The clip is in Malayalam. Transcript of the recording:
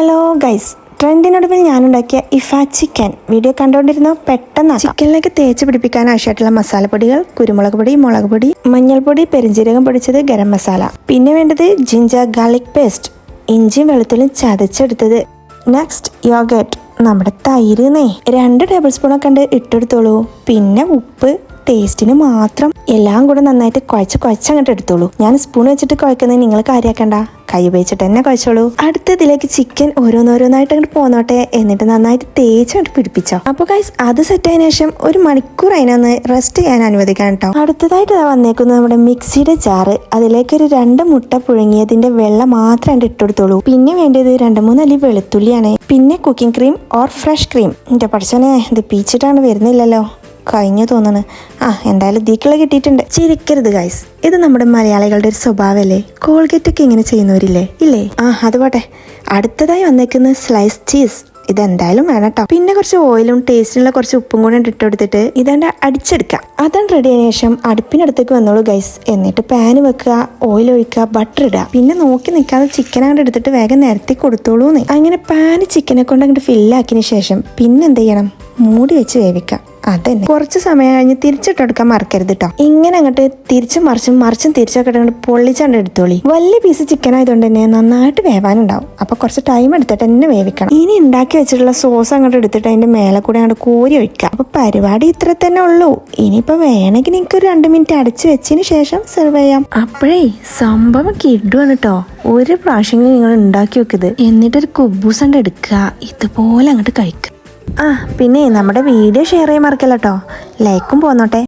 ഹലോ ഗൈസ്, ട്രെൻഡിനൊടുവിൽ ഞാനുണ്ടാക്കിയ ഇഫ ചിക്കൻ വീഡിയോ കണ്ടുകൊണ്ടിരുന്ന പെട്ടെന്ന് ചിക്കനിലേക്ക് തേച്ച് പിടിപ്പിക്കാൻ ആവശ്യമായിട്ടുള്ള മസാലപ്പൊടികൾ: കുരുമുളക് പൊടി, മുളക് പൊടി, മഞ്ഞൾപ്പൊടി, പെരിഞ്ജീരകം പൊടിച്ചത്, ഗരം മസാല. പിന്നെ വേണ്ടത് ജിഞ്ചർ ഗാർലിക് പേസ്റ്റ്, ഇഞ്ചിയും വെളുത്തുള്ളിയും ചതച്ചെടുത്തത്. നെക്സ്റ്റ് യോഗേർട്ട്, നമ്മുടെ തൈര് 2 ടേബിൾ സ്പൂണൊക്കെ ഉണ്ട് ഇട്ടെടുത്തോളൂ. പിന്നെ ഉപ്പ് ടേസ്റ്റിന് മാത്രം. എല്ലാം കൂടെ നന്നായിട്ട് കുഴച്ചങ്ങോട്ട് എടുത്തോളൂ. ഞാൻ സ്പൂൺ വെച്ചിട്ട് കുഴക്കുന്നത് നിങ്ങൾ കാര്യമാക്കണ്ട, കൈ ഉപയോഗിച്ചിട്ട് തന്നെ കുഴച്ചോളൂ. അടുത്തതിലേക്ക് ചിക്കൻ ഓരോന്നോരോന്നായിട്ട് അങ്ങോട്ട് പോന്നോട്ടെ, എന്നിട്ട് നന്നായിട്ട് തേച്ചങ്ങോട്ട് പിടിപ്പിച്ചോ. അപ്പോൾ ഗൈസ്, അത് സെറ്റ് ആയതിനു ശേഷം 1 മണിക്കൂർ അതിനൊന്ന് റെസ്റ്റ് ചെയ്യാൻ അനുവദിക്കാൻ കേട്ടോ. അടുത്തതായിട്ട് വന്നേക്കുന്നത് നമ്മുടെ മിക്സിയുടെ ജാറ്. അതിലേക്ക് ഒരു 2 മുട്ട പുഴുങ്ങിയതിന്റെ വെള്ളം മാത്രം ഇട്ടെടുത്തോളൂ. പിന്നെ വേണ്ടത് 2-3 അല്ലി വെളുത്തുള്ളിയാണ്. പിന്നെ cooking cream or fresh cream. എന്റെ പഠിച്ചോനെ, ഇത് പീച്ചിട്ടാണ് വരുന്നില്ലല്ലോ, കഴിഞ്ഞു തോന്നണ്. എന്തായാലും ദീക്കുള്ള കിട്ടിയിട്ടുണ്ട്. ചിരിക്കരുത് ഗൈസ്, ഇത് നമ്മുടെ മലയാളികളുടെ ഒരു സ്വഭാവമല്ലേ. കോൾഗേറ്റ് ഒക്കെ ഇങ്ങനെ ചെയ്യുന്നവരില്ലേ ഇല്ലേ? അത് പോട്ടെ. അടുത്തതായി വന്നേക്കുന്നത് സ്ലൈസ് ചീസ്. ഇതെന്തായാലും വേണം കേട്ടോ. പിന്നെ കുറച്ച് ഓയിലും ടേസ്റ്റിനുള്ള കുറച്ച് ഉപ്പും കൂടെ ഇട്ടെടുത്തിട്ട് ഇതാണ്ട് അടിച്ചെടുക്കാം. അതാണ് റെഡി ആയതിനു ശേഷം അടുപ്പിനടുത്തേക്ക് വന്നോളൂ ഗൈസ്. എന്നിട്ട് പാൻ വെക്കുക, ഓയിൽ ഒഴിക്കുക, ബട്ടർ ഇടുക. പിന്നെ നോക്കി നിൽക്കാതെ ചിക്കൻ അങ്ങോട്ട് എടുത്തിട്ട് വേഗം നിരത്തി കൊടുത്തോളൂന്ന്. അങ്ങനെ പാന് ചിക്കനെ കൊണ്ട് അങ്ങോട്ട് ഫില്ലാക്കിയതിന് ശേഷം പിന്നെ എന്ത് ചെയ്യണം? മൂടി വെച്ച് വേവിക്കാം. അതന്നെ, കുറച്ച് സമയം കഴിഞ്ഞ് തിരിച്ചിട്ടെടുക്കാൻ മറക്കരുത് കേട്ടോ. ഇങ്ങനെ അങ്ങോട്ട് തിരിച്ചും മറിച്ചും തിരിച്ചൊക്കെ അങ്ങോട്ട് പൊള്ളിച്ചാണ്ട് എടുത്തോളി. വലിയ പീസ് ചിക്കൻ ആയതുകൊണ്ട് തന്നെ നന്നായിട്ട് വേവാനുണ്ടാവും. അപ്പൊ കുറച്ച് ടൈം എടുത്തിട്ട് തന്നെ വേവിക്കണം. ഇനി ഉണ്ടാക്കി വെച്ചിട്ടുള്ള സോസ് അങ്ങോട്ട് എടുത്തിട്ട് അതിന്റെ മേലെ കൂടെ അങ്ങോട്ട് കോരി ഒഴിക്കാം. അപ്പൊ പരിപാടി ഇത്ര തന്നെ ഉള്ളൂ. ഇനിയിപ്പോ വേണമെങ്കിൽ നിങ്ങൾക്ക് ഒരു 2 മിനിറ്റ് അടച്ചു വെച്ചതിന് ശേഷം സെർവ് ചെയ്യാം. അപ്പോഴേ സംഭവം കിട്ടുവാണ് കേട്ടോ. ഒരു പ്രാവശ്യം നിങ്ങൾ ഉണ്ടാക്കി വെക്കത്, എന്നിട്ടൊരു കുബൂസ് അങ്ങോട്ട് എടുക്കുക, ഇതുപോലെ അങ്ങോട്ട് കഴിക്കുക. പിന്നെ നമ്മുടെ വീഡിയോ ഷെയർ ചെയ്യാൻ മറക്കല്ലോ കേട്ടോ. ലൈക്കും പോന്നോട്ടെ.